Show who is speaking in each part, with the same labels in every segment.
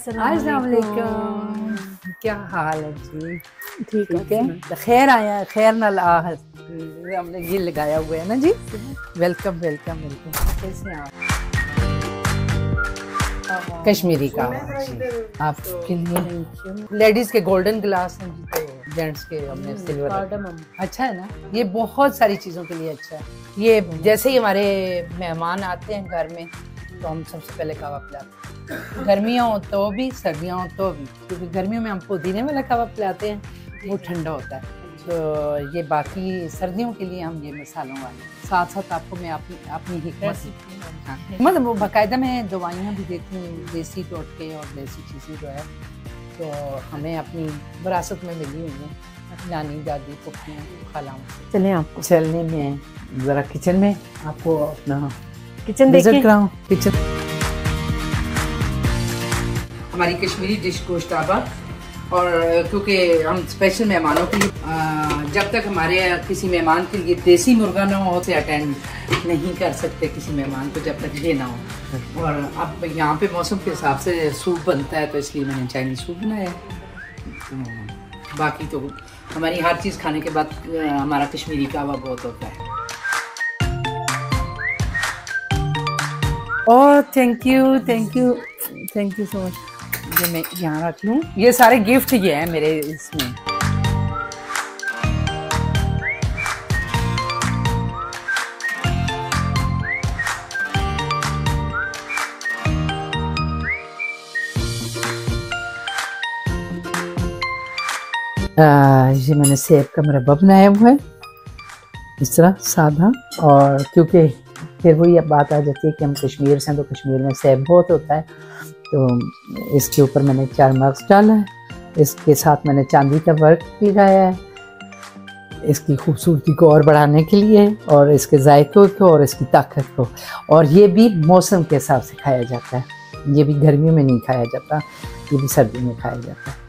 Speaker 1: अस्सलाम वालेकुम। क्या हाल है जी?
Speaker 2: ठीक
Speaker 1: है। खैर आया, खैर नाल हमने ये लगाया हुआ है ना जी। Welcome welcome welcome. कैसे हैं आप? कश्मीरी का आपके लिए लेडीज के गोल्डन ग्लास हैं जी, तो जेंट्स के हमने सिल्वर। अच्छा है ना, ये बहुत सारी चीज़ों के लिए अच्छा है। ये जैसे ही हमारे मेहमान आते हैं घर में तो हम सबसे पहले कावा पिलाते हैं, गर्मियाँ हो तो भी सर्दियाँ हो तो भी, क्योंकि गर्मियों में हम पुदीने वाला कावा पिलाते हैं, वो ठंडा होता है। तो ये बाकी सर्दियों के लिए हम ये मसालों वाले, साथ साथ आपको मैं अपनी हिकमत, हाँ, मतलब वो बाकायदा मैं दवाइयाँ भी देती हूँ, देसी टोटके और देसी चीज़ें जो है तो हमें अपनी विरासत में मिली हुई है, नानी दादी पुप्पियाँ खालाओं से।
Speaker 2: चलें आपको
Speaker 1: चलने में ज़रा किचन में आपको अपना
Speaker 2: किचन
Speaker 1: विजिट कराऊं। किचन हमारी कश्मीरी डिश गोश्ताबा, और क्योंकि हम स्पेशल मेहमानों के लिए जब तक हमारे किसी मेहमान के लिए देसी मुर्गा ना हो से अटेंड नहीं कर सकते किसी मेहमान को जब तक ये ना हो। और अब यहाँ पे मौसम के हिसाब से सूप बनता है तो इसलिए मैंने चाइनीज सूप बनाया। बाकी तो हमारी हर चीज़ खाने के बाद हमारा कश्मीरी कावा बहुत होता है। Oh thank you so much. ये मैं यहाँ रख लूँ, ये सारे गिफ्ट ये हैं मेरे इसमें। ये मैंने सेब का मुरब्बा बनाया हुआ है इस तरह सादा, और क्योंकि फिर वही बात आ जाती है कि हम कश्मीर से हैं तो कश्मीर में सेब बहुत होता है, तो इसके ऊपर मैंने 4 मार्क्स डाला है। इसके साथ मैंने चांदी का वर्क लगाया है इसकी खूबसूरती को और बढ़ाने के लिए, और इसके जायके को और इसकी ताकत को। और ये भी मौसम के हिसाब से खाया जाता है, ये भी गर्मियों में नहीं खाया जाता, ये भी सर्दियों में खाया जाता है।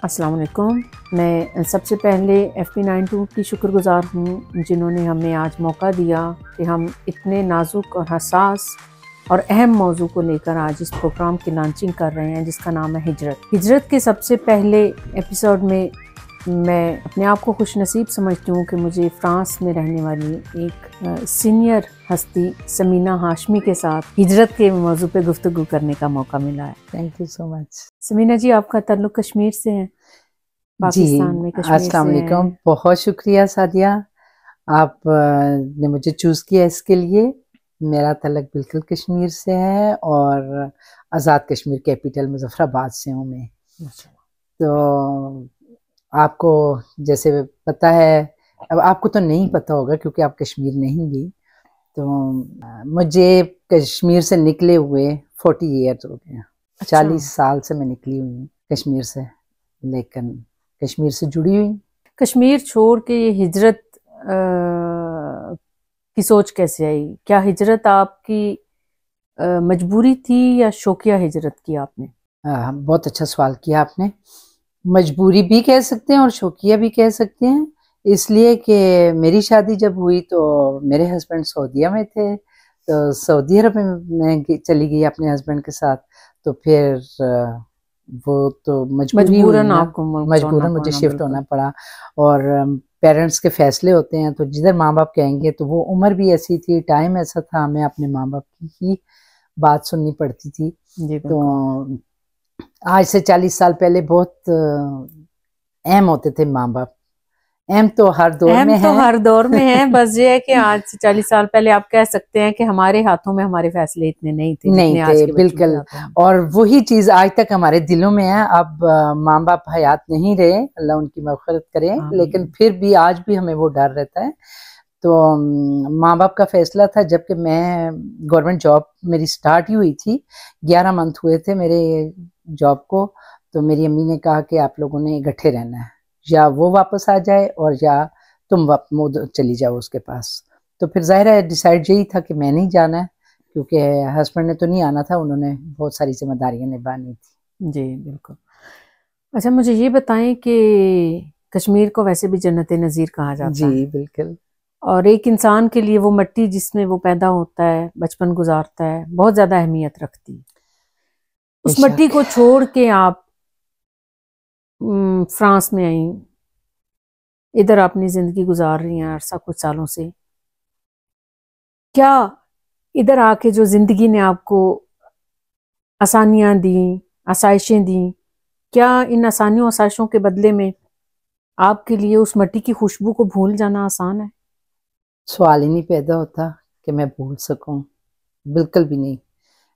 Speaker 2: अस्सलाम वालेकुम। मैं सबसे पहले FP92 की शुक्रगुज़ार हूँ जिन्होंने हमें आज मौका दिया कि हम इतने नाजुक और हसास और अहम मौजू को लेकर आज इस प्रोग्राम की लॉन्चिंग कर रहे हैं जिसका नाम है हिजरत। हिजरत के सबसे पहले एपिसोड में मैं अपने आप को खुशनसीब समझती हूँ कि मुझे फ़्रांस में रहने वाली एक सीनियर हस्ती समीना हाशमी के साथ हिजरत के मौजू पे गुफ्तगू करने का मौका मिला है।
Speaker 1: Thank you so much.
Speaker 2: Samina ji, आपका ताल्लुक कश्मीर से है, पाकिस्तान में कश्मीर से।
Speaker 1: अस्सलाम वालेकुम, बहुत शुक्रिया सादिया, आप ने मुझे चूज़ किया इसके लिए। मेरा तलक बिल्कुल कश्मीर से है और आज़ाद कश्मीर कैपिटल मुजफ्फराबाद से हूँ मैं। तो आपको जैसे पता है, अब आपको तो नहीं पता होगा क्योंकि आप कश्मीर नहीं गई, तो मुझे कश्मीर से निकले हुए 40 ईयर्स हो गए। 40 साल से मैं निकली हुई हूँ कश्मीर से, लेकिन कश्मीर से जुड़ी हुई।
Speaker 2: कश्मीर छोड़ के ये हिजरत की सोच कैसे आई? क्या हिजरत आपकी मजबूरी थी या शौकिया हिजरत की आपने?
Speaker 1: बहुत अच्छा सवाल किया आपने। मजबूरी भी कह सकते हैं और शौकिया भी कह सकते हैं, इसलिए कि मेरी शादी जब हुई तो मेरे हस्बैंड सऊदीया में थे, तो सऊदी अरब में मैं चली गई अपने हस्बैंड के साथ। तो फिर वो तो मजबूरन मुझे शिफ्ट होना पड़ा, और पेरेंट्स के फैसले होते हैं तो जिधर माँ बाप कहेंगे, तो वो उम्र भी ऐसी थी, टाइम ऐसा था, हमें अपने माँ बाप की ही बात सुननी पड़ती थी। तो आज से 40 साल पहले बहुत अहम होते थे माँ बाप। अहम तो हर दौर में है,
Speaker 2: बस ये है कि आज से 40 साल पहले आप कह सकते हैं कि हमारे हाथों में हमारे फैसले इतने नहीं थे
Speaker 1: बिल्कुल। और वही चीज आज तक हमारे दिलों में है। अब माँ बाप हयात नहीं रहे, अल्लाह उनकी मग़फ़िरत करे, लेकिन फिर भी आज भी हमें वो डर रहता है। तो माँ बाप का फैसला था, जबकि मैं गवर्नमेंट जॉब मेरी स्टार्ट ही हुई थी, 11 मंथ हुए थे मेरे जॉब को, तो मेरी अम्मी ने कहा कि आप लोगों ने इकट्ठे रहना है, या वो वापस आ जाए और या तुम चली जाओ उसके पास। तो फिर ज़ाहिर है डिसाइड यही था कि मैं नहीं जाना है, क्योंकि हस्बैंड ने तो नहीं आना था, उन्होंने बहुत सारी जिम्मेदारियां निभानी थी।
Speaker 2: जी बिल्कुल। अच्छा, मुझे ये बताएं कि कश्मीर को वैसे भी जन्नत नज़ीर कहा जाता है।
Speaker 1: जी बिल्कुल।
Speaker 2: और एक इंसान के लिए वो मिट्टी जिसमें वो पैदा होता है, बचपन गुजारता है, बहुत ज़्यादा अहमियत रखती है। उस मिट्टी को छोड़ के आप फ्रांस में आई, इधर अपनी ज़िंदगी गुजार रही हैं अरसा कुछ सालों से। क्या इधर आके जो ज़िंदगी ने आपको आसानियाँ दी, आसाइशें दी, क्या इन आसानियों आसाइशों के बदले में आपके लिए उस मिट्टी की खुशबू को भूल जाना आसान है?
Speaker 1: सवाल ही नहीं पैदा होता कि मैं भूल सकूं, बिल्कुल भी नहीं।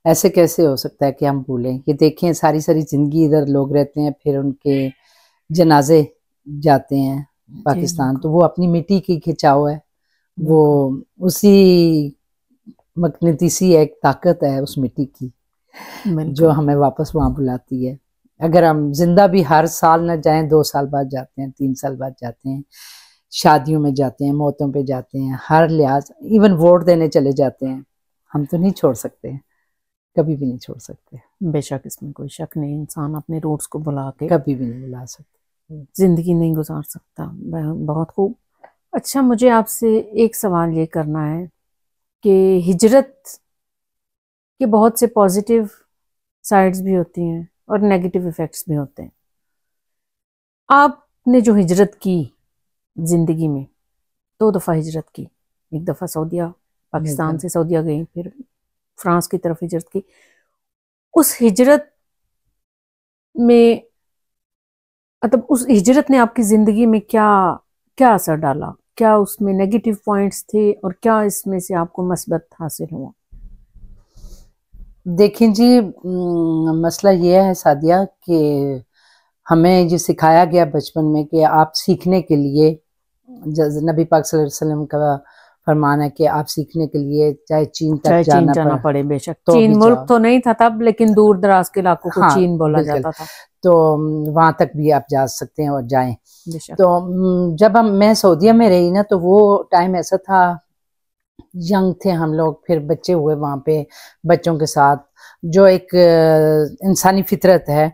Speaker 1: ऐसे कैसे हो सकता है कि हम भूलें? ये देखें, सारी सारी जिंदगी इधर लोग रहते हैं, फिर उनके जनाजे जाते हैं पाकिस्तान, तो वो अपनी मिट्टी की खिंचाव है, वो उसी मकनतीसी एक ताकत है उस मिट्टी की जो हमें वापस वहाँ बुलाती है। अगर हम जिंदा भी हर साल न जाएं, 2 साल बाद जाते हैं, 3 साल बाद जाते हैं, शादियों में जाते हैं, मौतों पे जाते हैं, हर लिहाज, इवन वोट देने चले जाते हैं, हम तो नहीं छोड़ सकते, कभी भी नहीं छोड़ सकते।
Speaker 2: बेशक, इसमें कोई शक नहीं, इंसान अपने रूट्स को भुला के
Speaker 1: कभी भी नहीं भुला सकते,
Speaker 2: जिंदगी नहीं गुजार सकता। बहुत खूब। अच्छा, मुझे आपसे एक सवाल ये करना है कि हिजरत के बहुत से पॉजिटिव साइड्स भी होती हैं और नेगेटिव इफ़ेक्ट्स भी होते हैं। आपने जो हिजरत की ज़िंदगी में, 2 दफ़ा हिजरत की, एक दफ़ा सऊदीया, पाकिस्तान से सऊदीया गई, फिर फ्रांस की तरफ हिजरत की। उस हिजरत में, मतलब उस हिजरत ने आपकी ज़िंदगी में क्या क्या असर डाला? क्या उसमें नेगेटिव पॉइंट्स थे और क्या इसमें से आपको मस्बत हासिल हुआ?
Speaker 1: देखें जी, मसला ये है सादिया कि हमें ये सिखाया गया बचपन में कि आप सीखने के लिए, नबी पाक सल्लल्लाहु अलैहि वसल्लम का फरमान है कि आप सीखने के लिए चाहे चीन तक जाना
Speaker 2: पड़े। बेशक तो चीन मुल्क तो नहीं था तब, लेकिन दूर दराज के इलाकों को चीन बोला जाता था,
Speaker 1: तो वहां तक भी आप जा सकते हैं और जाएं। तो जब मैं सऊदीया में रही ना, तो वो टाइम ऐसा था, यंग थे हम लोग, फिर बच्चे हुए वहाँ पे, बच्चों के साथ जो एक इंसानी फितरत है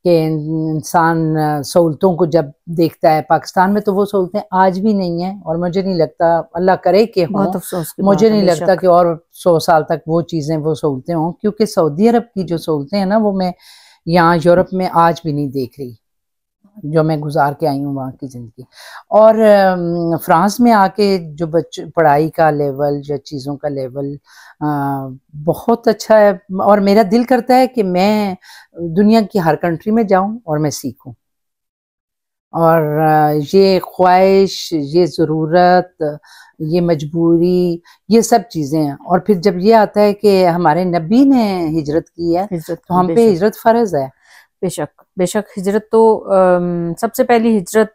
Speaker 1: कि इंसान सहूलतों को जब देखता है, पाकिस्तान में तो वो सहूलतें आज भी नहीं है, और मुझे नहीं लगता, अल्लाह करे कि हो, मुझे नहीं लगता कि और 100 साल तक वो चीज़ें, वो सहूलतें हों, क्योंकि सऊदी अरब की जो सहूलतें हैं ना, वो मैं यहाँ यूरोप में आज भी नहीं देख रही, जो मैं गुजार के आई हूँ वहाँ की ज़िंदगी। और फ्रांस में आके जो बच्चे पढ़ाई का लेवल, जो चीज़ों का लेवल बहुत अच्छा है, और मेरा दिल करता है कि मैं दुनिया की हर कंट्री में जाऊं और मैं सीखूं, और ये ख्वाहिश, ये ज़रूरत, ये मजबूरी, ये सब चीज़ें हैं। और फिर जब ये आता है कि हमारे नबी ने हिजरत की है, तो हम पे हिजरत फ़र्ज है।
Speaker 2: बेशक बेशक, हिजरत तो सबसे पहली हिजरत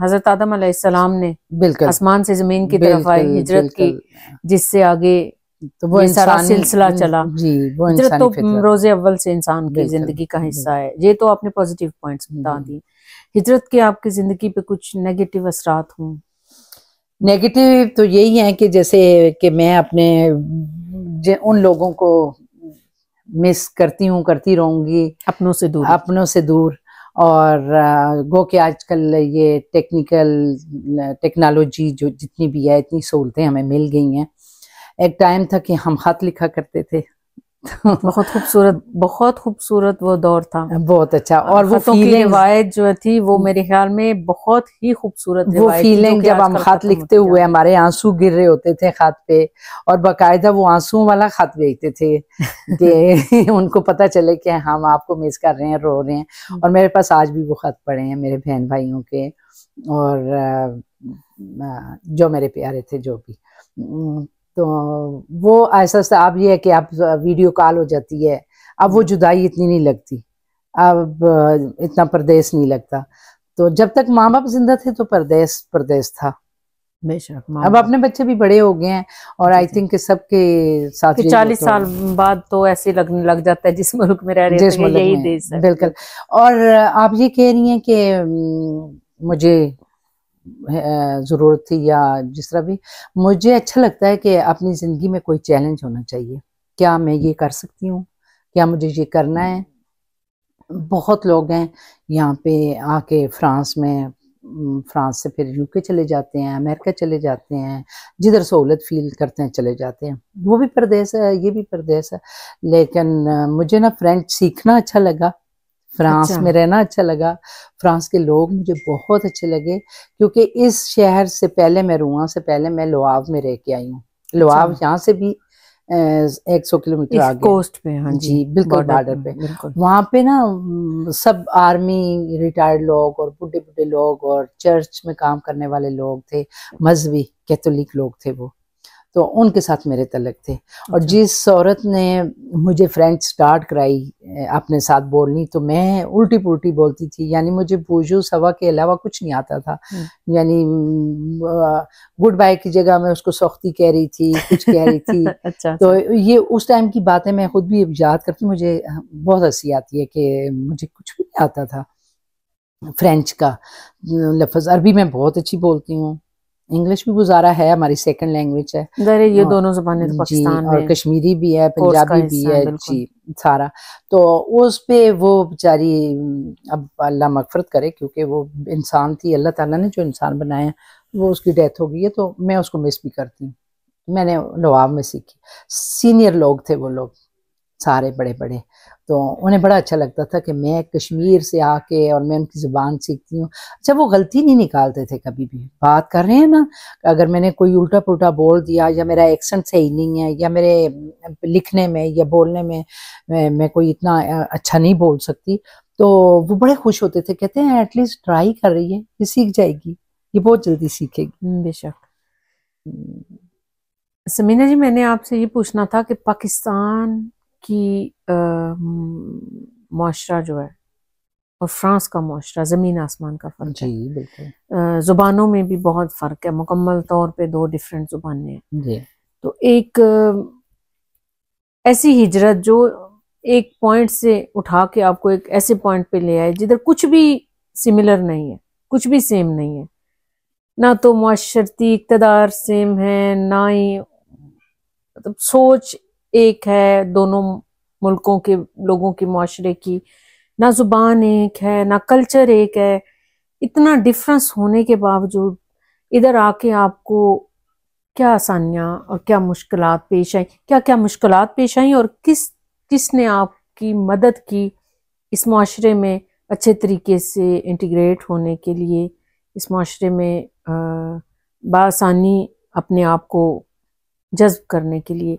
Speaker 2: हजरत आदम अलैहिस्सलाम ने
Speaker 1: बिल्कुल
Speaker 2: आसमान से जमीन की तरफ आए हिजरत की, जिससे आगे
Speaker 1: तो वो
Speaker 2: सारा सिलसिला चला।
Speaker 1: जी, वो
Speaker 2: हिजरत तो रोज़े अव्वल से इंसान की जिंदगी का हिस्सा है। ये तो आपने पॉजिटिव पॉइंट्स बता दिए। हिजरत के आपकी जिंदगी पे कुछ नेगेटिव असरात हों?
Speaker 1: नेगेटिव तो यही है कि जैसे कि मैं अपने उन लोगों को मिस करती हूँ, करती रहूंगी, अपनों से दूर। और गो कि आजकल ये टेक्नोलॉजी जो जितनी भी है, इतनी सहूलतें हमें मिल गई हैं। एक टाइम था कि हम खत लिखा करते थे
Speaker 2: बहुत खूबसूरत वो दौर था,
Speaker 1: बहुत अच्छा। और वो
Speaker 2: फीलिंग, रिवायत जो थी वो मेरे ख्याल में बहुत ही खूबसूरत,
Speaker 1: वो फीलिंग जब हम खत लिखते हुए हमारे आंसू गिर रहे होते थे खत पे, और बाकायदा वो आंसू वाला खत भेजते थे कि उनको पता चले कि हम आपको मिस कर रहे हैं, रो रहे हैं। और मेरे पास आज भी वो खत पड़े हैं मेरे बहन भाइयों के, और जो मेरे प्यारे थे, जो भी। तो वो ऐसा सा, अब ये है कि अब वीडियो कॉल हो जाती है, अब वो जुदाई इतनी नहीं लगती, अब इतना परदेश नहीं लगता। तो जब तक माँ बाप जिंदा थे तो परदेश था।
Speaker 2: बेशक,
Speaker 1: अब अपने बच्चे भी बड़े हो गए हैं, और आई थिंक सबके साथ
Speaker 2: 40 साल बाद तो ऐसे लगने लग जाता है जिस मुल्क में रह रहे हैं यही देश है।
Speaker 1: बिल्कुल। और आप ये कह रही हैं कि मुझे ज़रूरत थी, या जिस तरह भी, मुझे अच्छा लगता है कि अपनी ज़िंदगी में कोई चैलेंज होना चाहिए। क्या मैं ये कर सकती हूँ? क्या मुझे ये करना है? बहुत लोग हैं यहाँ पे आके फ्रांस में फ्रांस से फिर यूके चले जाते हैं, अमेरिका चले जाते हैं, जिधर सहूलत फील करते हैं चले जाते हैं। वो भी परदेस है, ये भी परदेस है, लेकिन मुझे ना फ्रेंच सीखना अच्छा लगा, फ्रांस
Speaker 2: अच्छा।
Speaker 1: में रहना अच्छा लगा, फ्रांस के लोग मुझे बहुत अच्छे लगे, क्योंकि इस शहर से पहले, मैं रोuen से पहले मैं लोआव में रह के आई हूँ। लोआव यहाँ से भी 100 किलोमीटर
Speaker 2: इस
Speaker 1: आगे
Speaker 2: कोस्ट पे, हाँ
Speaker 1: जी, बिल्कुल बॉर्डर पे।
Speaker 2: बिल्कुल।
Speaker 1: वहाँ पे ना सब आर्मी रिटायर्ड लोग और बुढ़े बुढ़े लोग और चर्च में काम करने वाले लोग थे, मजहबी कैथोलिक लोग थे वो, तो उनके साथ मेरे तलक थे। और
Speaker 2: अच्छा।
Speaker 1: जिस औरत ने मुझे फ्रेंच स्टार्ट कराई अपने साथ बोलनी, तो मैं उल्टी पुल्टी बोलती थी, यानी मुझे बूझू सवा के अलावा कुछ नहीं आता था। यानी गुड बाय की जगह मैं उसको सख्ती कह रही थी, कुछ कह रही थी।
Speaker 2: अच्छा,
Speaker 1: तो
Speaker 2: अच्छा।
Speaker 1: ये उस टाइम की बातें मैं खुद भी याद करती, मुझे बहुत हंसी आती है कि मुझे कुछ भी नहीं आता था फ्रेंच का लफ्ज़। अरबी मैं बहुत अच्छी बोलती हूँ, इंग्लिश भी गुजारा है, हमारी सेकंड लैंग्वेज है।
Speaker 2: ये दोनों ज़बानें तो
Speaker 1: जी,
Speaker 2: पाकिस्तान
Speaker 1: और
Speaker 2: में
Speaker 1: कश्मीरी भी है,
Speaker 2: कोर्स का
Speaker 1: पंजाबी भी
Speaker 2: हिस्सा है,
Speaker 1: है
Speaker 2: बिल्कुल।
Speaker 1: जी, सारा। तो उस पे वो बेचारी, अब अल्लाह मगफरत करे, क्योंकि वो इंसान थी, अल्लाह ताला ने जो इंसान बनाया है, वो उसकी डेथ हो गई है, तो मैं उसको मिस भी करती हूँ। मैंने लोआव में सीखी, सीनियर लोग थे वो लोग सारे बड़े बड़े, तो उन्हें बड़ा अच्छा लगता था कि मैं कश्मीर से आके और मैं उनकी ज़ुबान सीखती हूँ। अच्छा, वो गलती नहीं निकालते थे कभी भी, बात कर रहे हैं ना, अगर मैंने कोई उल्टा पुल्टा बोल दिया, या मेरा एक्सेंट सही नहीं है, या मेरे लिखने में या बोलने में मैं कोई इतना अच्छा नहीं बोल सकती, तो वो बड़े खुश होते थे, कहते हैं एटलीस्ट ट्राई कर रही है, ये सीख जाएगी, ये बहुत जल्दी सीखेगी।
Speaker 2: बेशक। समीना जी, मैंने आपसे ये पूछना था कि पाकिस्तान की मुआशरा जो है और फ्रांस का मुआशरा, ज़मीन आसमान का फ़र्क है।
Speaker 1: जी बिल्कुल।
Speaker 2: ज़ुबानों में भी बहुत फ़र्क है, मुकम्मल तौर पे दो डिफरेंट ज़ुबानें हैं।
Speaker 1: जी
Speaker 2: तो एक ऐसी हिजरत जो एक पॉइंट से उठा के आपको एक ऐसे पॉइंट पे ले आए जिधर कुछ भी सिमिलर नहीं है, कुछ भी सेम नहीं है, ना तो मुआशरती इक़्तिदार सेम है, ना ही मतलब सोच एक है दोनों मुल्कों के लोगों की, मुआशरे की, ना जुबान एक है, ना कल्चर एक है। इतना डिफरेंस होने के बावजूद इधर आके आपको क्या आसानियां और क्या मुश्किलात पेश आई, क्या क्या मुश्किलात पेश आई, और किसने आपकी मदद की इस मुआशरे में अच्छे तरीके से इंटीग्रेट होने के लिए, इस मुआशरे में बासानी अपने आप को जज्ब करने के लिए?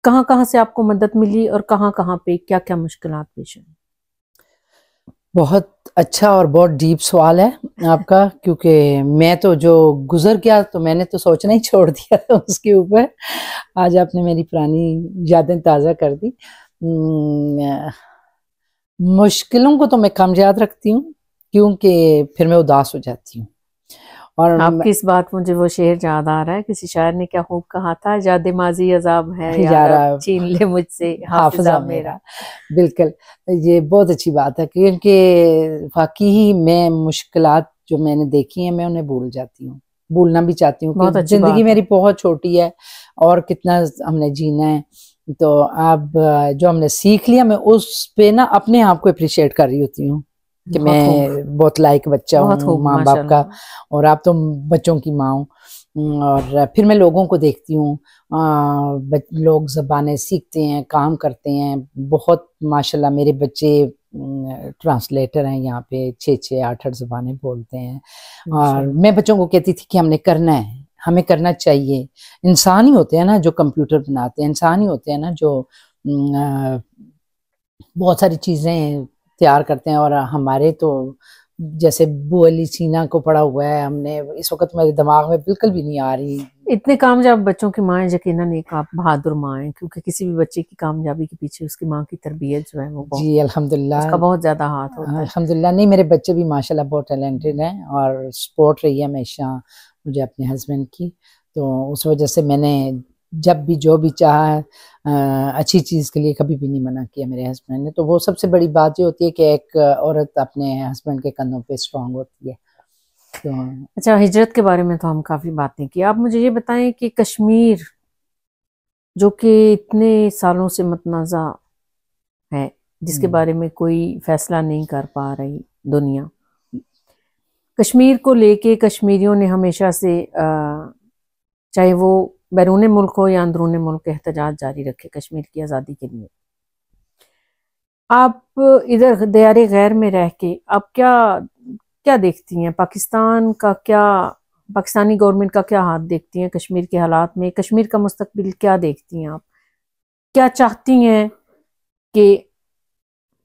Speaker 2: कहाँ कहाँ से आपको मदद मिली और कहाँ कहाँ पे क्या क्या मुश्किलात पेश आई?
Speaker 1: बहुत अच्छा और बहुत डीप सवाल है आपका, क्योंकि मैं तो जो गुजर गया तो मैंने तो सोचना ही छोड़ दिया था उसके ऊपर। आज आपने मेरी पुरानी यादें ताज़ा कर दी। मुश्किलों को तो मैं कम याद रखती हूँ, क्योंकि फिर मैं उदास हो जाती हूँ। और
Speaker 2: आपकी इस बात मुझे वो शेर याद आ रहा है, किसी शायर ने क्या खूब कहा था, याद माजी अजाब है यार अब छीन ले मुझसे हाफिजा मेरा।
Speaker 1: बिल्कुल, ये बहुत अच्छी बात है, क्योंकि वाकई ही मैं मुश्किलात जो मैंने देखी हैं मैं उन्हें भूल जाती हूँ, भूलना भी चाहती हूँ कि जिंदगी मेरी बहुत छोटी है और कितना हमने जीना है। तो अब जो हमने सीख लिया, मैं उस पे ना अपने आप को अप्रिशिएट कर रही होती हूँ कि मैं बहुत लायक बच्चा हूँ माँ बाप का, और आप तो बच्चों की माँ हूँ। और फिर मैं लोगों को देखती हूँ, लोग ज़बानें सीखते हैं, काम करते हैं, बहुत माशाल्लाह मेरे बच्चे ट्रांसलेटर हैं, यहाँ पे 6-6 8-8 ज़बानें बोलते हैं। और मैं बच्चों को कहती थी कि हमने करना है, हमें करना चाहिए। इंसान ही होते हैं ना जो कंप्यूटर बनाते हैं, इंसान ही होते हैं ना जो बहुत सारी चीज़ें तैयार करते हैं। और हमारे तो जैसे बुअली सीना को पढ़ा हुआ है हमने, इस वक्त मेरे दिमाग में बिल्कुल भी नहीं आ रही।
Speaker 2: इतने कामयाब बच्चों की माँ यकीनन एक आप बहादुर माँ हैं, क्योंकि किसी भी बच्चे की कामयाबी के पीछे उसकी माँ की तरबियत जो है वो
Speaker 1: जी अल्हम्दुलिल्लाह,
Speaker 2: उसका बहुत ज्यादा हाथ होता है।
Speaker 1: अल्हम्दुलिल्लाह। नहीं, मेरे बच्चे भी माशाल्लाह बहुत टैलेंटेड हैं और सपोर्ट रही है हमेशा मुझे अपने हस्बैंड की। तो उस वजह से मैंने जब भी जो भी चाहा अच्छी चीज़ के लिए कभी भी नहीं मना किया मेरे हस्बैंड ने। तो वो सबसे बड़ी बात ये होती है कि एक औरत अपने हस्बैंड के कंधों पे स्ट्रांग होती है। तो
Speaker 2: अच्छा, हिजरत के बारे में तो हम काफ़ी बातें की, आप मुझे ये बताएं कि कश्मीर जो कि इतने सालों से मतनाज़ा है, जिसके बारे में कोई फैसला नहीं कर पा रही दुनिया, कश्मीर को लेके कश्मीरियों ने हमेशा से चाहे वो बैरून मुल्क हो या अंदरून मुल्क एहतजाज जारी रखे कश्मीर की आज़ादी के लिए। आप इधर दयारे गैर में रह के आप क्या देखती हैं? पाकिस्तान का क्या, पाकिस्तानी गवर्नमेंट का क्या हाथ देखती हैं कश्मीर के हालात में? कश्मीर का मुस्तकबिल क्या देखती हैं आप? क्या चाहती हैं कि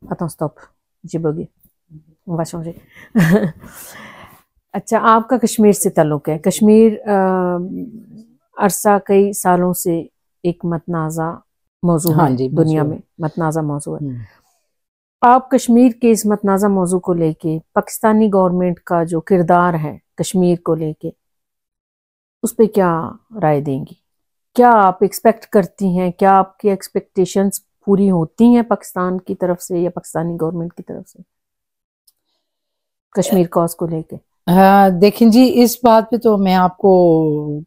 Speaker 2: स्टॉप जी बोगी अच्छा, आपका कश्मीर से ताल्लुक़ है। कश्मीर अरसा कई सालों से एक मतनाज़ा मौजू है, दुनिया में मतनाज़ा मौजू है। आप कश्मीर के इस मतनाज़ा मौजू को लेके पाकिस्तानी गवर्नमेंट का जो किरदार है कश्मीर को लेके, उस पर क्या राय देंगी? क्या आप एक्सपेक्ट करती हैं, क्या आपकी एक्सपेक्टेशंस पूरी होती हैं पाकिस्तान की तरफ से या पाकिस्तानी गवर्नमेंट की तरफ से कश्मीर कॉज को लेके?
Speaker 1: देखें जी, इस बात पे तो मैं आपको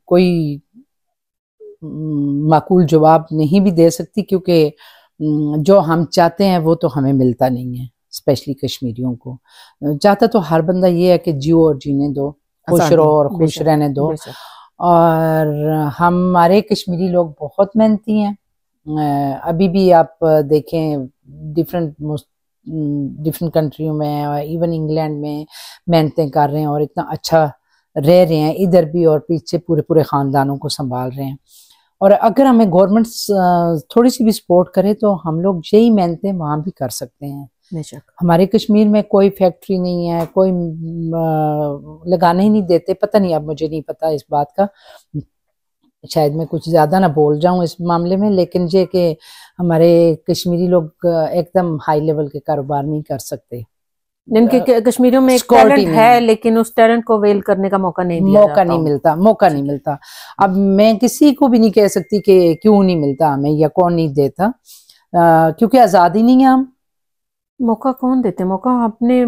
Speaker 1: कोई माकूल जवाब नहीं भी दे सकती, क्योंकि जो हम चाहते हैं वो तो हमें मिलता नहीं है। स्पेशली कश्मीरियों को चाहता तो हर बंदा ये है कि जियो और जीने दो, खुश रहो और खुश रहने दो। और हमारे कश्मीरी लोग बहुत मेहनती हैं। अभी भी आप देखें डिफरेंट कंट्रियों में, इवन इंग्लैंड में मेहनतें कर रहे हैं और इतना अच्छा रह रहे हैं इधर भी, और पीछे पूरे पूरे ख़ानदानों को संभाल रहे हैं। और अगर हमें गवर्नमेंट थोड़ी सी भी सपोर्ट करे तो हम लोग यही मेहनतें वहाँ भी कर सकते हैं। हमारे कश्मीर में कोई फैक्ट्री नहीं है, कोई लगाने ही नहीं देते। पता नहीं, अब मुझे नहीं पता इस बात का, शायद मैं कुछ ज़्यादा ना बोल जाऊं इस मामले में, लेकिन ये कि हमारे कश्मीरी लोग एकदम हाई लेवल के कारोबार नहीं कर सकते।
Speaker 2: जिनके कश्मीरियों में एक टैलेंट है, लेकिन उस टैलेंट को वेल करने का मौका नहीं
Speaker 1: मिलता। अब मैं किसी को भी नहीं कह सकती कि क्यों नहीं मिलता हमें या कौन नहीं देता, क्योंकि आज़ादी नहीं है। हम
Speaker 2: मौका कौन देते? मौका अपने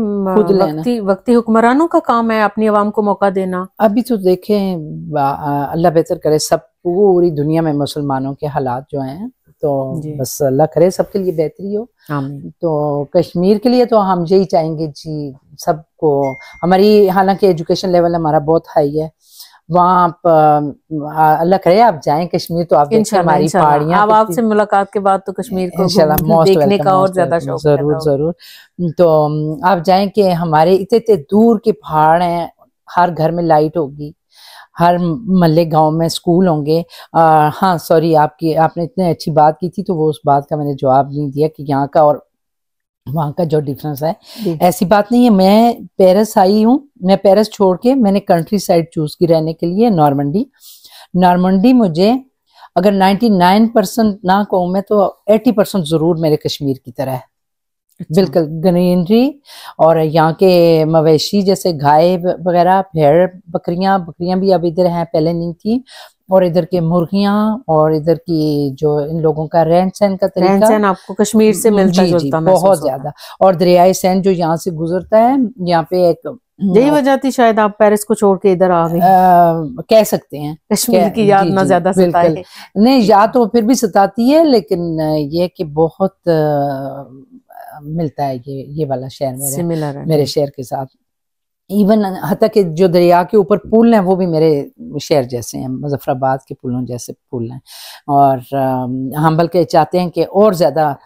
Speaker 2: वक्ती हुक्मरानों का काम है अपनी आवाम को मौका देना।
Speaker 1: अभी तो देखें, अल्लाह बेहतर करे, सब पूरी दुनिया में मुसलमानों के हालात जो हैं, तो बस अल्लाह करे सबके लिए बेहतरी हो। तो कश्मीर के लिए तो हम यही चाहेंगे जी सबको। हमारी हालांकि एजुकेशन लेवल हमारा बहुत हाई है, वहाँ आप अल्लाह करे आप जाएं कश्मीर तो आप देखें हमारी पहाड़ियाँ।
Speaker 2: अब आपसे मुलाकात के बाद तो कश्मीर को देखने का और ज्यादा शौक है।
Speaker 1: जरूर तो आप जाएं कि हमारे इतने दूर के पहाड़ हैं, हर घर में लाइट होगी, हर महल्ले गांव में स्कूल होंगे। हाँ सॉरी, आपने इतनी अच्छी बात की थी तो वो उस बात का मैंने जवाब नहीं दिया कि यहाँ का और वहाँ का जो डिफरेंस है। ऐसी बात नहीं है। मैं पेरिस आई हूँ, मैं पेरिस छोड़ के मैंने कंट्री साइड चूज की रहने के लिए, नॉर्मंडी मुझे अगर 99% ना कहूँ मैं तो 80% जरूर मेरे कश्मीर की तरह है। बिल्कुल ग्रीनरी, और यहाँ के मवेशी जैसे गाय वगैरह, भेड़, बकरियां भी अब इधर हैं, पहले नहीं थी। और इधर के मुर्गियां और इधर की जो इन लोगों का रहन सहन का तरीका
Speaker 2: आपको कश्मीर से मिलता जुलता
Speaker 1: बहुत ज्यादा। और दरियाई सैन जो यहाँ से गुजरता है, यहाँ पे एक
Speaker 2: यही वजह थी शायद आप पेरिस को छोड़ के इधर आ गए,
Speaker 1: कह सकते हैं।
Speaker 2: कश्मीर की याद ना ज्यादा सताए।
Speaker 1: नहीं, याद तो फिर भी सताती है, लेकिन ये कि बहुत मिलता है ये वाला शहर मेरे शहर के साथ। इवन हत्ता कि जो दरिया के ऊपर पुल हैं वो भी मेरे शहर जैसे हैं, मुजफ्फराबाद के पुलों जैसे पुल हैं। और हम बल्कि चाहते हैं कि और ज़्यादा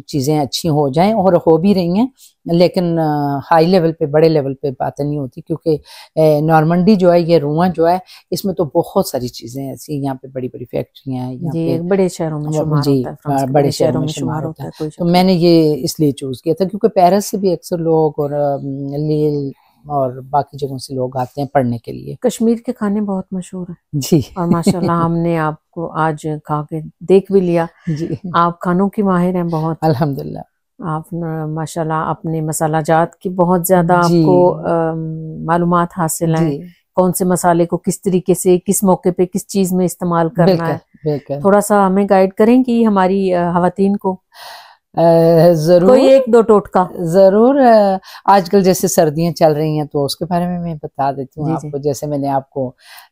Speaker 1: चीज़ें अच्छी हो जाएं, और हो भी रही हैं, लेकिन हाई लेवल पे, बड़े लेवल पे बातें नहीं होती, क्योंकि नॉर्मंडी जो है, ये रुआ जो है, इसमें तो बहुत सारी चीज़ें ऐसी, यहाँ पे बड़ी बड़ी फैक्ट्रियाँ हैं, यहाँ पे
Speaker 2: बड़े शहरों में
Speaker 1: बड़े शहरों में शुमार होता है। तो मैंने ये इसलिए चूज़ किया था क्योंकि पेरिस से भी अक्सर लोग और लील और बाकी जगहों से लोग आते हैं पढ़ने के लिए।
Speaker 2: कश्मीर के खाने बहुत मशहूर हैं
Speaker 1: जी,
Speaker 2: और माशाल्लाह हमने आपको आज खा के देख भी लिया
Speaker 1: जी।
Speaker 2: आप खानों की माहिर हैं बहुत,
Speaker 1: अल्हम्दुलिल्लाह।
Speaker 2: आप माशाल्लाह अपने मसाला जात की बहुत ज्यादा आपको मालूमात हासिल है, कौन से मसाले को किस तरीके से, किस मौके पे, किस चीज में इस्तेमाल करना है। थोड़ा सा हमें गाइड करेंगी हमारी खवातीन को।
Speaker 1: जरूर,
Speaker 2: कोई एक दो टोटका
Speaker 1: जरूर। आजकल जैसे सर्दियां चल रही हैं तो उसके बारे में मैं बता देती हूँ
Speaker 2: जी
Speaker 1: आपको। जैसे मैंने आपको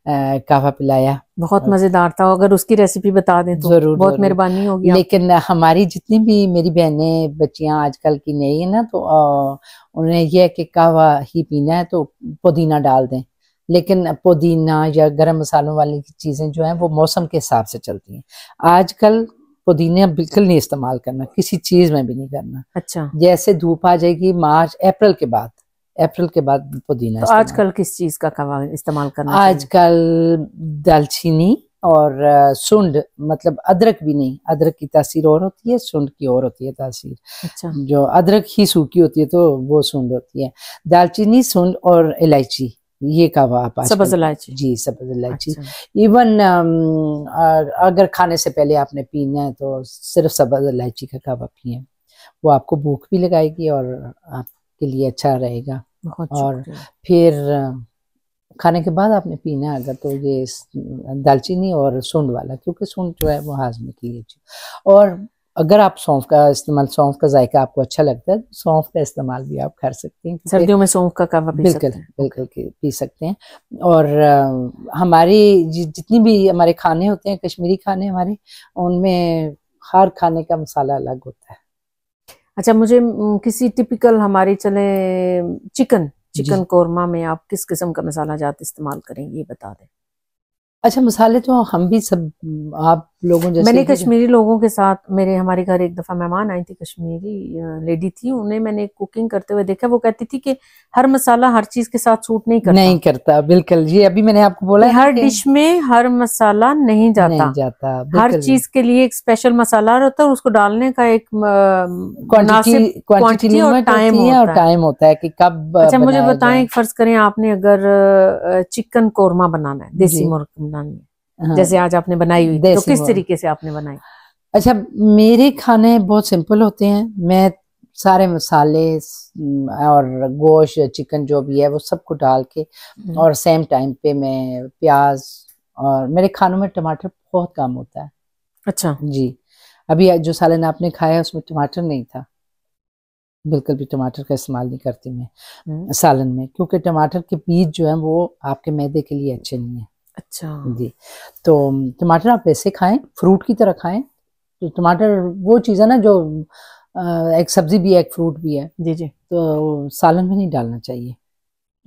Speaker 1: कहवा पिलाया,
Speaker 2: बहुत मजेदार था, अगर उसकी रेसिपी बता दें तो
Speaker 1: जरूर
Speaker 2: बहुत
Speaker 1: जरूर।
Speaker 2: मेहरबानी होगी।
Speaker 1: लेकिन हमारी जितनी भी मेरी बहनें बच्चियां आजकल की नई है ना, तो उन्हें यह है कि कहवा ही पीना है तो पुदीना डाल दें। लेकिन पुदीना या गरम मसालों वाली चीजें जो हैं वो मौसम के हिसाब से चलती हैं। आजकल पुदीना बिल्कुल नहीं इस्तेमाल करना, किसी चीज में भी नहीं करना।
Speaker 2: अच्छा,
Speaker 1: जैसे धूप आ जाएगी मार्च अप्रैल के बाद, अप्रैल के बाद पुदीना
Speaker 2: तो
Speaker 1: इस्तेमाल।
Speaker 2: आजकल किस चीज का कहवा इस्तेमाल करना चाहिए?
Speaker 1: आजकल दालचीनी और सुंड, मतलब अदरक भी नहीं, अदरक की तासीर और होती है, सुंड की और होती है तासीर।
Speaker 2: अच्छा,
Speaker 1: जो अदरक ही सूखी होती है तो वो सुंड होती है। दालचीनी, सुंड और इलायची, ये कहवा आप आजकल,
Speaker 2: सब्ज इलायची।
Speaker 1: जी सब्ज इलायची।
Speaker 2: अच्छा,
Speaker 1: इवन अगर खाने से पहले आपने पीना है तो सिर्फ सब्ज इलायची का कहवा पिए, वो आपको भूख भी लगाएगी और आपके लिए अच्छा रहेगा।
Speaker 2: बहुत
Speaker 1: और
Speaker 2: शुक्रिया।
Speaker 1: फिर खाने के बाद आपने पीना है अगर, तो ये दालचीनी और सूंड वाला, क्योंकि सूंड जो है वो हाजमे के लिए अच्छी। और अगर आप सौंफ का इस्तेमाल, सौंफ का जायका आपको अच्छा लगता है, सौंफ का इस्तेमाल भी आप कर सकते हैं।
Speaker 2: सर्दियों में सौंफ का कहवा पी
Speaker 1: बिल्कुल
Speaker 2: सकते हैं?
Speaker 1: बिल्कुल पी सकते हैं। और हमारी जितनी भी हमारे खाने होते हैं, कश्मीरी खाने हमारे, उनमें हर खाने का मसाला अलग होता है।
Speaker 2: अच्छा, मुझे किसी टिपिकल हमारी चले चिकन
Speaker 1: जी।
Speaker 2: कोरमा में आप किस किस्म का मसाला जात इस्तेमाल करेंगे, ये बता दें।
Speaker 1: अच्छा, मसाले तो हम भी सब आप लोगों जैसे
Speaker 2: मैंने
Speaker 1: ही
Speaker 2: कश्मीरी लोगों के साथ, हमारे घर एक दफा मेहमान आई थी, कश्मीरी लेडी थी, उन्हें मैंने कुकिंग करते हुए देखा। वो कहती थी कि हर मसाला हर चीज के साथ सूट नहीं करता।
Speaker 1: नहीं करता, बिल्कुल। ये अभी मैंने आपको बोला है ना
Speaker 2: हर
Speaker 1: कि
Speaker 2: डिश में हर मसाला नहीं
Speaker 1: नहीं जाता,
Speaker 2: हर
Speaker 1: बिल्कुल।
Speaker 2: चीज के लिए एक स्पेशल मसाला होता है, उसको डालने का एक मुनासिब
Speaker 1: क्वांटिटी
Speaker 2: क्वांटिटी और
Speaker 1: लिमिट
Speaker 2: टाइम
Speaker 1: होती है, और
Speaker 2: होता है।
Speaker 1: टाइम होता है कि कब
Speaker 2: अच्छा, मुझे
Speaker 1: बनाया जाए।
Speaker 2: बताएं, फर्ज करें आपने अगर चिकन कोरमा बनाना है, देसी
Speaker 1: जी,
Speaker 2: मुर्ग बनानी है,
Speaker 1: हाँ,
Speaker 2: जैसे आज आपने बनाई हुई थी, तो
Speaker 1: देसी
Speaker 2: किस
Speaker 1: मुर्ग।
Speaker 2: तरीके से आपने बनाई?
Speaker 1: अच्छा, मेरे खाने बहुत सिंपल होते हैं। मैं सारे मसाले और गोश्त, चिकन जो भी है वो सबको डाल के, और सेम टाइम पे मैं प्याज, और मेरे खानों में टमाटर बहुत कम होता है।
Speaker 2: अच्छा,
Speaker 1: जी। अभी जो सालन आपने खाया उसमें टमाटर नहीं था, बिल्कुल भी टमाटर का इस्तेमाल नहीं करती मैं सालन में, क्योंकि टमाटर के बीज जो है वो आपके मैदे के लिए अच्छे नहीं है।
Speaker 2: अच्छा,
Speaker 1: जी। तो टमाटर आप वैसे खाएं, फ्रूट की तरह खाएं। तो टमाटर वो चीज़ है ना जो एक सब्जी भी है, एक फ्रूट भी है।
Speaker 2: जी जी।
Speaker 1: तो सालन में नहीं डालना चाहिए,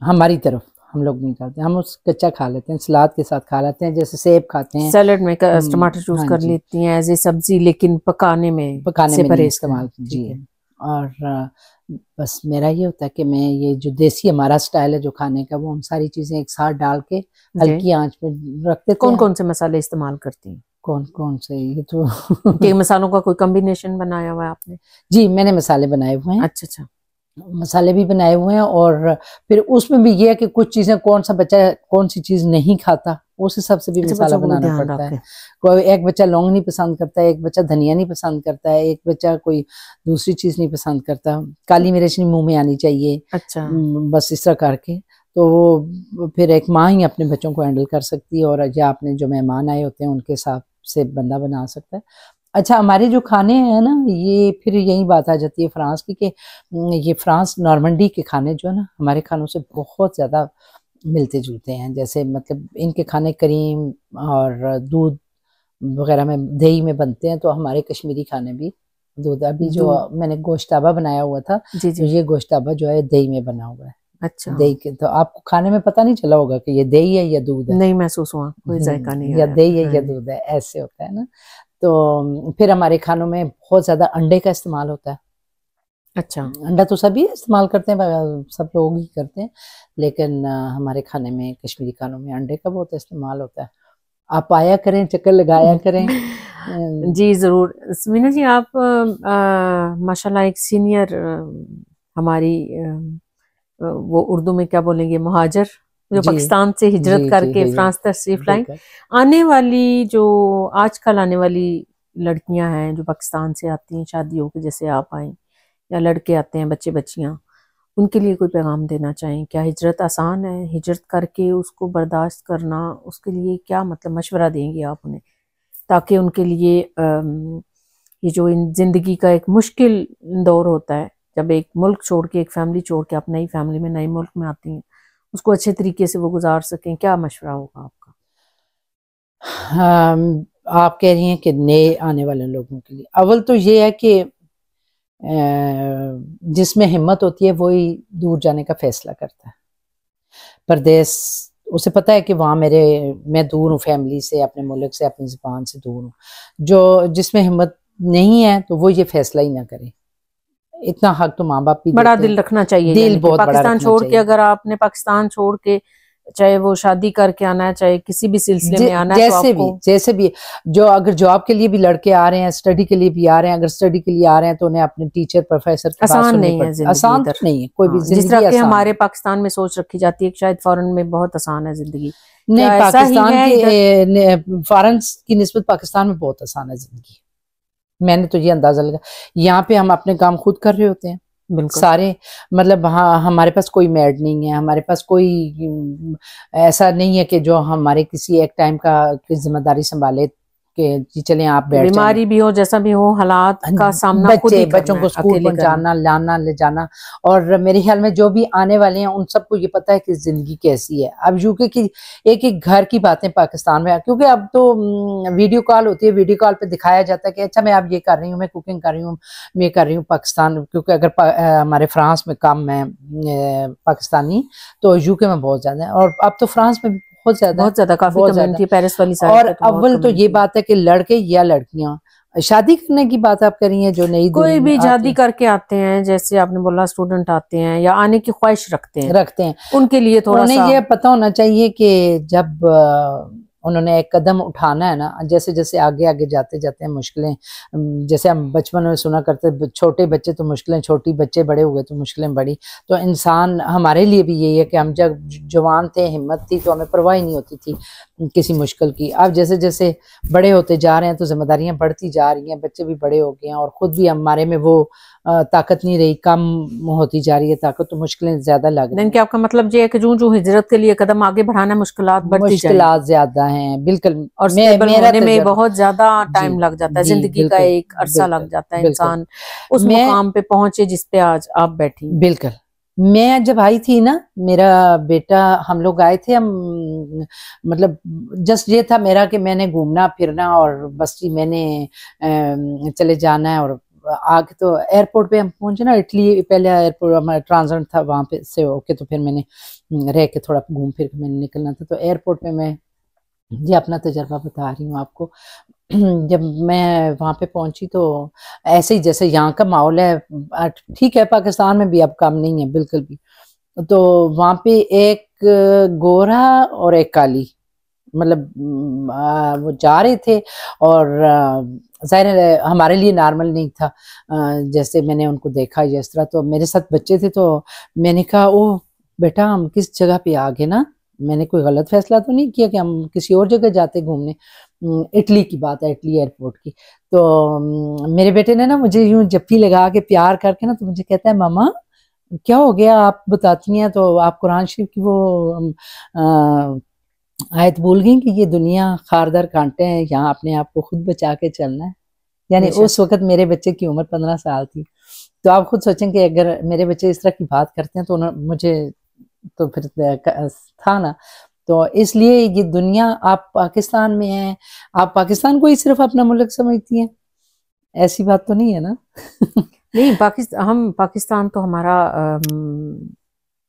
Speaker 1: हमारी तरफ हम लोग नहीं खाते। हम उस कच्चा खा लेते हैं, सलाद के साथ खा लेते हैं, जैसे सेब खाते हैं।
Speaker 2: सैलेड में टमाटर चूज
Speaker 1: हाँ
Speaker 2: कर
Speaker 1: जी,
Speaker 2: लेती हैं एज ए सब्जी, लेकिन पकाने में
Speaker 1: पकाने
Speaker 2: से
Speaker 1: में नहीं
Speaker 2: परहेज
Speaker 1: इस्तेमाल।
Speaker 2: करें।
Speaker 1: जी।
Speaker 2: ठीक है।
Speaker 1: और बस मेरा ये होता है कि मैं ये जो देसी हमारा स्टाइल है जो खाने का, वो हम सारी चीज़ें एक साथ डाल के
Speaker 2: जी,
Speaker 1: हल्की आंच पे रख देते
Speaker 2: कौन
Speaker 1: हैं।
Speaker 2: कौन से मसाले इस्तेमाल करती हैं?
Speaker 1: कौन कौन से, ये तो
Speaker 2: कि मसालों का कोई कॉम्बिनेशन बनाया हुआ है आपने?
Speaker 1: जी, मैंने मसाले बनाए हुए हैं,
Speaker 2: अच्छा अच्छा।
Speaker 1: मसाले भी बनाए हुए हैं। और फिर उसमें भी ये है कि कुछ चीज़ें, कौन सा बच्चा कौन सी चीज़ नहीं खाता, उस हिसाब से भी
Speaker 2: अच्छा,
Speaker 1: मसाला
Speaker 2: बच्चों को भी
Speaker 1: बनाना
Speaker 2: ध्यान
Speaker 1: पड़ता है।
Speaker 2: रखें।
Speaker 1: कोई एक बच्चा लौंग नहीं पसंद करता है, एक बच्चा धनिया नहीं पसंद करता है, एक बच्चा कोई दूसरी चीज़ नहीं पसंद करता, काली मिर्च नहीं मुंह में आनी चाहिए।
Speaker 2: अच्छा,
Speaker 1: बस इस तरह करके तो वो फिर एक माँ ही अपने बच्चों को हैंडल कर सकती है, और या अपने जो मेहमान आए होते हैं उनके हिसाब से बंदा बना सकता है। अच्छा, हमारे जो खाने हैं ना, ये फिर यही बात आ जाती है फ्रांस की, कि ये फ्रांस नॉर्मंडी के खाने जो है ना, हमारे खानों से बहुत ज़्यादा मिलते जुलते हैं। जैसे मतलब इनके खाने क्रीम और दूध वगैरह में, दही में बनते हैं, तो हमारे कश्मीरी खाने भी दूध। अभी जो
Speaker 2: दूध।
Speaker 1: मैंने गोश्ताबा बनाया हुआ था,
Speaker 2: जी
Speaker 1: तो
Speaker 2: जी।
Speaker 1: ये गोश्ताबा जो है दही में बना हुआ है।
Speaker 2: अच्छा,
Speaker 1: दही के तो आपको खाने में पता नहीं चला होगा कि ये दही है या दूध है।
Speaker 2: नहीं महसूस हुआ, कोई जायका नहीं
Speaker 1: या
Speaker 2: आया।
Speaker 1: दही है
Speaker 2: हाँ
Speaker 1: या
Speaker 2: जी।
Speaker 1: दूध है, ऐसे होता है ना। तो फिर हमारे खानों में बहुत ज्यादा अंडे का इस्तेमाल होता है।
Speaker 2: अच्छा,
Speaker 1: अंडा तो सभी इस्तेमाल करते हैं, सब लोग ही करते हैं, लेकिन हमारे खाने में, कश्मीरी खानों में अंडे का बहुत इस्तेमाल होता है। आप आया करें, चक्कर लगाया करें।
Speaker 2: जी जरूर। समीना जी, आप माशाल्लाह एक सीनियर हमारी वो उर्दू में क्या बोलेंगे, मुहाजिर, जो
Speaker 1: जी
Speaker 2: पाकिस्तान से हिजरत
Speaker 1: जी जी,
Speaker 2: करके
Speaker 1: हिजरत,
Speaker 2: फ्रांस तशरीफ लाई।
Speaker 1: बिल्कुल।
Speaker 2: आने वाली जो आजकल आने वाली लड़कियां हैं जो पाकिस्तान से आती हैं शादी होकर, जैसे आप आए, या लड़के आते हैं, बच्चे बच्चियां, उनके लिए कोई पैगाम देना चाहें? क्या हिजरत आसान है? हिजरत करके उसको बर्दाश्त करना, उसके लिए क्या मतलब मशवरा देंगे आप उन्हें, ताकि उनके लिए ये जो इन जिंदगी का एक मुश्किल दौर होता है, जब एक मुल्क छोड़ के, एक फैमिली छोड़ के आप नई फैमिली में, नए मुल्क में आती हैं, उसको अच्छे तरीके से वो गुजार सकें, क्या मशवरा होगा आपका?
Speaker 1: आप कह रही हैं कि नए आने वाले लोगों के लिए अव्वल तो ये है कि जिसमें हिम्मत होती है वही दूर जाने का फैसला करता है। परदेश, उसे पता है कि वहाँ मैं दूर हूँ फैमिली से, अपने मुल्क से, अपनी ज़बान से दूर हूँ। जिसमें हिम्मत नहीं है तो वो ये फैसला ही ना करे। इतना हक तो माँ बाप भी
Speaker 2: बड़ा दिल रखना चाहिए,
Speaker 1: दिल बहुत बड़ा
Speaker 2: पाकिस्तान छोड़ के, अगर आपने पाकिस्तान छोड़ के चाहे वो शादी करके आना है, चाहे किसी भी सिलसिले में आना है, तो
Speaker 1: जैसे भी जो अगर जॉब के लिए भी लड़के आ रहे हैं, स्टडी के लिए भी आ रहे हैं, अगर स्टडी के लिए आ रहे हैं तो उन्हें अपने टीचर प्रोफेसर की बात सुननी पड़ती है। आसान नहीं है कोई भी जिंदगी।
Speaker 2: जिस तरह के हमारे पाकिस्तान में सोच रखी जाती है शायद फॉरेन में बहुत आसान है जिंदगी,
Speaker 1: नहीं, फॉरेन की निस्बत पाकिस्तान में बहुत आसान है जिंदगी। मैंने तो ये अंदाजा लगा, यहाँ पे हम अपने काम खुद कर रहे होते हैं सारे, मतलब हाँ, हमारे पास कोई मेड नहीं है, हमारे पास कोई ऐसा नहीं है कि जो हमारे किसी एक टाइम का जिम्मेदारी संभाले कि चले आप बैठ,
Speaker 2: बीमारी भी हो, जैसा भी हो, हालात का सामना
Speaker 1: बच्चों को स्कूल पहुंचाना, लाना, ले जाना। और मेरे ख्याल में जो भी आने वाले हैं उन सबको ये पता है कि जिंदगी कैसी है। अब यूके की एक एक घर की बातें पाकिस्तान में, क्योंकि अब तो वीडियो कॉल होती है, वीडियो कॉल पे दिखाया जाता है कि अच्छा मैं अब ये कर रही हूँ, मैं कुकिंग कर रही हूँ, मैं कर रही हूँ पाकिस्तान। क्योंकि अगर हमारे फ्रांस में कम है पाकिस्तानी, तो यूके में बहुत ज्यादा है। और अब तो फ्रांस में बहुत ज्यादा काफी कम्युनिटी, पेरिस वाली साइड। और अव्वल तो ये बात है कि लड़के या लड़कियां शादी करने की बात आप कर रही हैं, जो नई
Speaker 2: कोई भी शादी करके आते हैं, जैसे आपने बोला स्टूडेंट आते हैं या आने की ख्वाहिश रखते हैं, उनके लिए थोड़ा सा
Speaker 1: ये पता होना चाहिए कि जब उन्होंने एक कदम उठाना है ना, जैसे जैसे आगे आगे जाते जाते हैं मुश्किलें, जैसे हम बचपन में सुना करते, छोटे बच्चे तो मुश्किलें छोटी, बच्चे बड़े हो गए तो मुश्किलें बड़ी। तो इंसान, हमारे लिए भी यही है कि हम जब जवान थे, हिम्मत थी, तो हमें परवाह ही नहीं होती थी किसी मुश्किल की। अब जैसे जैसे बड़े होते जा रहे हैं तो जिम्मेदारियां बढ़ती जा रही हैं, बच्चे भी बड़े हो गए हैं और खुद भी हमारे में वो ताकत नहीं रही, कम होती जा रही है ताकत, तो मुश्किलें ज्यादा लग रही हैं।
Speaker 2: क्या आपका मतलब ये है कि जो हिजरत के लिए कदम आगे बढ़ाना, मुश्किलात
Speaker 1: ज्यादा हैं, बिल्कुल।
Speaker 2: और होने में बहुत ज्यादा टाइम लग जाता है, जिंदगी का एक अरसा लग जाता है इंसान उस मुकाम पे पहुंचे जिस पे आज आप बैठी।
Speaker 1: बिल्कुल। मैं जब आई थी ना, मेरा बेटा, हम लोग आए थे, हम मतलब जस्ट ये था मेरा कि मैंने घूमना फिरना और बस जी मैंने चले जाना है। और आगे तो एयरपोर्ट पे हम पहुंचे ना, इटली, पहले एयरपोर्ट हमारा ट्रांजिट था वहां पे से होके, तो फिर मैंने रह के थोड़ा घूम फिर के मैंने निकलना था। तो एयरपोर्ट पे मैं ये अपना तजर्बा बता रही हूँ आपको। जब मैं वहाँ पे पहुंची तो ऐसे ही जैसे यहाँ का माहौल है, ठीक है पाकिस्तान में भी अब कम नहीं है बिल्कुल भी। तो वहाँ पे एक गोरा और एक काली, मतलब वो जा रहे थे और जाहिर है हमारे लिए नॉर्मल नहीं था। जैसे मैंने उनको देखा इस तरह, तो मेरे साथ बच्चे थे, तो मैंने कहा ओ बेटा हम किस जगह पे आ गए ना, मैंने कोई गलत फैसला तो नहीं किया कि हम किसी और जगह जाते घूमने। इटली की बात है, इटली एयरपोर्ट की। तो मेरे बेटे ने ना मुझे यूं जप्पी लगा के प्यार करके ना, तो मुझे कहता है मामा क्या हो गया, आप बताती हैं तो आप कुरान शरीफ की वो आयत भूल गई कि ये दुनिया खारदार कांटे हैं, यहाँ अपने आप को खुद बचा के चलना है। यानी उस वक्त मेरे बच्चे की उम्र 15 साल थी। तो आप खुद सोचें कि अगर मेरे बच्चे इस तरह की बात करते हैं तो मुझे तो फिर था ना। तो इसलिए ये दुनिया, आप पाकिस्तान में हैं, आप पाकिस्तान को ही सिर्फ अपना मुल्क समझती हैं, ऐसी बात तो नहीं है ना।
Speaker 2: नहीं, पाकिस्तान तो हमारा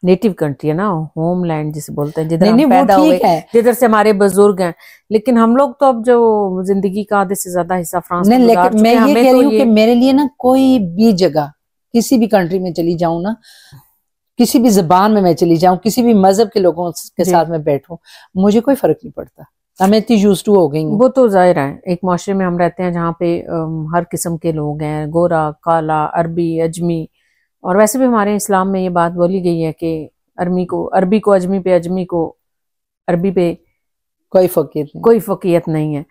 Speaker 2: नेटिव कंट्री है ना, होमलैंड जिसे बोलते हैं, जिधर हम पैदा हुए, जिधर से हमारे बुजुर्ग हैं। लेकिन हम लोग तो अब जो जिंदगी का आधे से ज्यादा हिस्सा फ्रांस में गुजार चुके हैं।
Speaker 1: मैं ये कह रही हूँ कि मेरे लिए ना कोई भी जगह, किसी भी कंट्री में चली जाऊं ना, किसी भी जबान में मैं चली जाऊं, किसी भी मजहब के लोगों के साथ में बैठूं, मुझे कोई फर्क नहीं पड़ता। मैं इतनी यूज्ड टू हो गई हूं।
Speaker 2: वो तो जाहिर है, एक माशरे में हम रहते हैं जहाँ पे हर किस्म के लोग हैं, गोरा, काला, अरबी, अजमी। और वैसे भी हमारे इस्लाम में ये बात बोली गई है कि अरबी को अजमी पे, अजमी को अरबी पे
Speaker 1: कोई
Speaker 2: फकीयत नहीं है।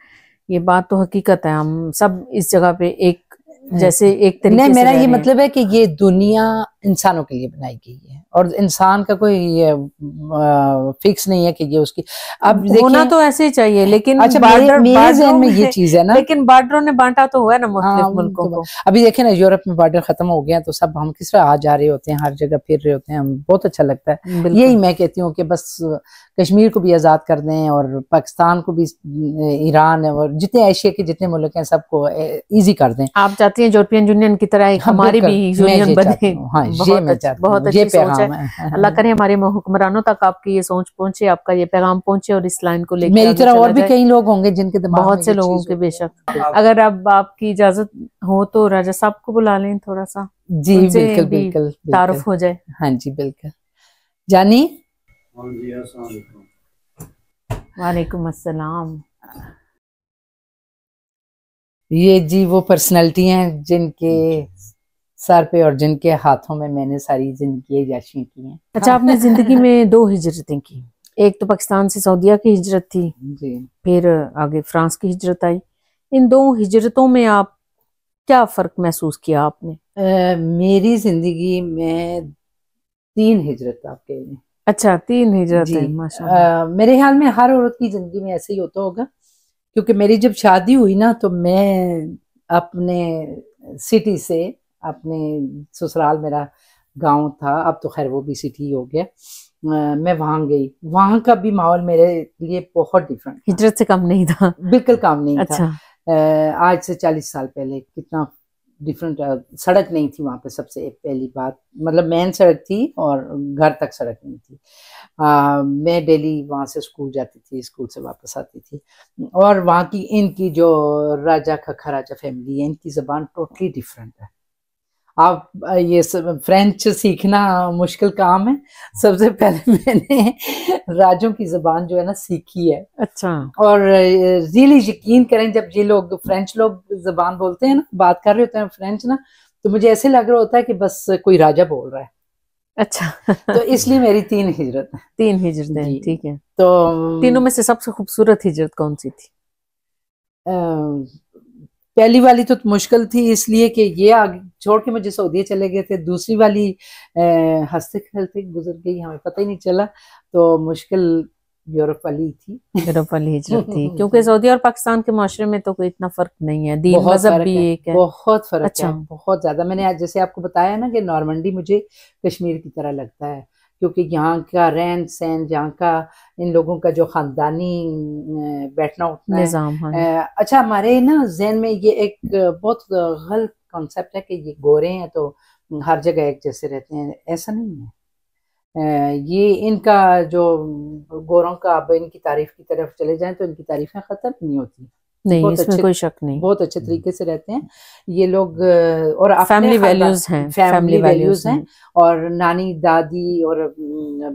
Speaker 2: ये बात तो हकीकत है, हम सब इस जगह पे एक जैसे एक तरीके से।
Speaker 1: मेरा ये मतलब है कि ये दुनिया इंसानों के लिए बनाई गई है, और इंसान का कोई ये फिक्स नहीं है कि ये उसकी अब
Speaker 2: होना तो ऐसे ही चाहिए, लेकिन
Speaker 1: अच्छा मेरे ज़हन में ये चीज है ना,
Speaker 2: लेकिन बॉर्डरों ने बांटा तो हुआ है ना मुख्तलिफ मुल्कों को।
Speaker 1: अभी देखें ना, यूरोप में बॉर्डर खत्म हो गया तो सब हम किस तरह आ जा रहे होते हैं, हर जगह फिर रहे होते हैं, हम बहुत अच्छा लगता है। यही मैं कहती हूँ कि बस कश्मीर को भी आज़ाद कर दें और पाकिस्तान को भी, ईरान और जितने एशिया के जितने मुल्क हैं सबको इजी कर दें।
Speaker 2: आप चाहती हैं यूरोपियन यूनियन की तरह हमारी भी यूनियन बने?
Speaker 1: हाँ, ये मैं चाहती हूँ, बहुत अच्छी सोच है।
Speaker 2: अल्लाह करे हमारे हुक्मरानों तक आपकी ये सोच पहुंचे, आपका ये पैगाम पहुंचे और इस लाइन को लेकर
Speaker 1: मेरी तरह और भी कई लोग होंगे जिनके दिमाग में
Speaker 2: बहुत से लोगों के बेशक। अगर अब आपकी इजाजत हो तो राजा साहब को बुला लें थोड़ा सा,
Speaker 1: जी बिल्कुल बिल्कुल,
Speaker 2: तारुफ हो जाए।
Speaker 1: हाँ जी बिल्कुल। जानी,
Speaker 2: वालेकुम अस्सलाम।
Speaker 1: ये जी वो पर्सनालिटी हैं जिनके सर पे और जिनके हाथों में मैंने सारी जिंदगी याशियां की हैं।
Speaker 2: अच्छा, आपने जिंदगी में 2 हिजरतें की, एक तो पाकिस्तान से सऊदीया की हिजरत थी
Speaker 1: जी,
Speaker 2: फिर आगे फ्रांस की हिजरत आई। इन 2 हिजरतों में आप क्या फर्क महसूस किया आपने?
Speaker 1: मेरी जिंदगी में 3 हिजरत आप कह लें।
Speaker 2: अच्छा, 3 हिजरत है, माशाअल्लाह।
Speaker 1: मेरे ख्याल में हर औरत की जिंदगी में ऐसे ही होता होगा, क्योंकि मेरी जब शादी हुई ना तो मैं अपने सिटी से, अपने ससुराल मेरा गांव था, अब तो खैर वो भी सिटी हो गया, मैं वहां गई, वहां का भी माहौल मेरे लिए बहुत डिफरेंट,
Speaker 2: हिजरत से कम नहीं था,
Speaker 1: बिल्कुल कम नहीं
Speaker 2: अच्छा।
Speaker 1: था। आज से 40 साल पहले कितना डिफरेंट, सड़क नहीं थी वहाँ पे, सबसे पहली बात, मतलब मेन सड़क थी और घर तक सड़क नहीं थी। मैं डेली वहाँ से स्कूल जाती थी, स्कूल से वापस आती थी, और वहाँ की इनकी जो राजा खखा राजा फैमिली है, इनकी ज़बान टोटली डिफरेंट है। आप ये फ्रेंच सीखना मुश्किल काम है, सबसे पहले मैंने राजों की ज़बान जो है ना सीखी है।
Speaker 2: अच्छा।
Speaker 1: और रियली यकीन करें, जब ये लोग फ्रेंच लोग ज़बान बोलते हैं ना, बात कर रहे होते हैं फ्रेंच ना, तो मुझे ऐसे लग रहा होता है कि बस कोई राजा बोल रहा है।
Speaker 2: अच्छा।
Speaker 1: तो इसलिए मेरी 3 हिजरत है।
Speaker 2: 3 हिजरतें, ठीक है।
Speaker 1: तो
Speaker 2: तीनों में से सबसे खूबसूरत हिजरत कौन सी थी?
Speaker 1: पहली वाली तो मुश्किल थी इसलिए कि ये आगे छोड़ के मुझे सऊदी चले गए थे, दूसरी वाली हंसते खेलते गुजर गई, हमें पता ही नहीं चला, तो मुश्किल यूरोप वाली थी।
Speaker 2: यूरोप वाली हिजरत थी, क्योंकि सऊदी और पाकिस्तान के माशरे में तो कोई इतना फर्क नहीं है, दीन मजहब भी एक है,
Speaker 1: बहुत फर्क
Speaker 2: अच्छा।
Speaker 1: है, बहुत ज्यादा। मैंने आज जैसे आपको बताया ना कि नॉर्मंडी मुझे कश्मीर की तरह लगता है, क्योंकि यहाँ का रहन सहन, यहाँ का इन लोगों का जो खानदानी बैठना उठना
Speaker 2: निजाम है।
Speaker 1: अच्छा, हमारे ना जहन में ये एक बहुत गलत कॉन्सेप्ट है कि ये गोरे हैं तो हर जगह एक जैसे रहते हैं, ऐसा नहीं है। ये इनका जो गोरों का, अब इनकी तारीफ की तरफ चले जाएं तो इनकी तारीफें खत्म नहीं होती,
Speaker 2: नहीं, इसमें कोई शक नहीं,
Speaker 1: बहुत अच्छे तरीके से रहते हैं ये लोग, और
Speaker 2: फैमिली वैल्यूज हैं,
Speaker 1: फैमिली वैल्यूज हैं, और नानी दादी और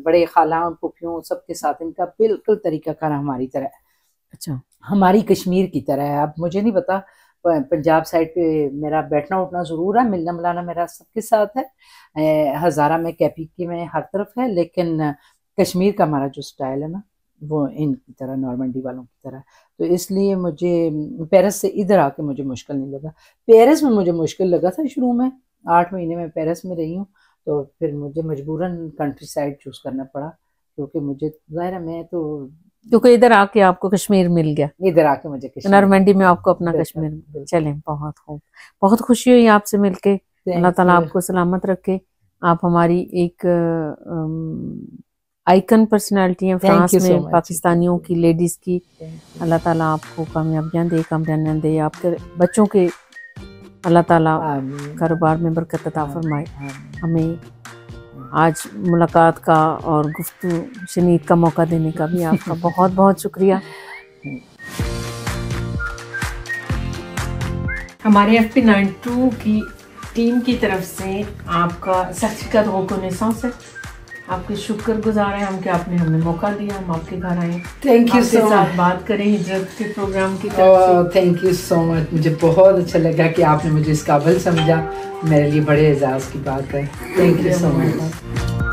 Speaker 1: बड़े खाला फूफियों सबके साथ इनका बिल्कुल तरीकाकार हमारी तरह, अच्छा, हमारी कश्मीर की तरह है। अब मुझे नहीं पता, पंजाब साइड पे मेरा बैठना उठना जरूर है, मिलना मिलाना मेरा सबके साथ है, हज़ारा में, कैपी में, हर तरफ है, लेकिन कश्मीर का हमारा जो स्टाइल है ना वो इनकी तरह, नॉर्मंडी वालों की तरह, तो इसलिए मुझे पेरिस से इधर आके मुझे मुश्किल नहीं लगा। पेरिस में मुझे मुश्किल लगा था शुरू में, 8 महीने में पेरिस में रही हूँ, तो फिर मुझे मजबूरन कंट्री साइड चूज करना पड़ा, क्योंकि मुझे जाहिर है, मैं तो
Speaker 2: क्योंकि इधर आके आपको कश्मीर मिल गया,
Speaker 1: इधर आके मुझे
Speaker 2: नॉर्मंडी में आपको अपना कश्मीर। चलें, बहुत खूब, बहुत खुशी हुई आपसे मिलके, अल्लाह ताला आपको सलामत रखे। आप हमारी एक आइकन पर्सनालिटी हैं फ्रांस में, पाकिस्तानियों की, लेडीज़ की। अल्लाह ताला आपको कामयाबियाँ दे, कामयाबियाँ दे, आपके बच्चों के अल्लाह ताला कारोबार में बरकत अता फरमाए। हमें आज मुलाकात का और गुफ्तगू शनीद का मौका देने का भी आपका बहुत बहुत शुक्रिया। हमारे FP92 की टीम की तरफ से आपका सर्टिफिकेट रिकॉग्निशन है, आपके शुक्रगुजार हैं हम कि आपने हमें मौका दिया, हम आपके घर आए,
Speaker 1: थैंक यू सो मच,
Speaker 2: साथ बात करें हिजरत के प्रोग्राम की तरफ से।
Speaker 1: थैंक यू सो मच, मुझे बहुत अच्छा लगा कि आपने मुझे इस काबिल समझा, मेरे लिए बड़े एजाज की बात है। Thank you so much.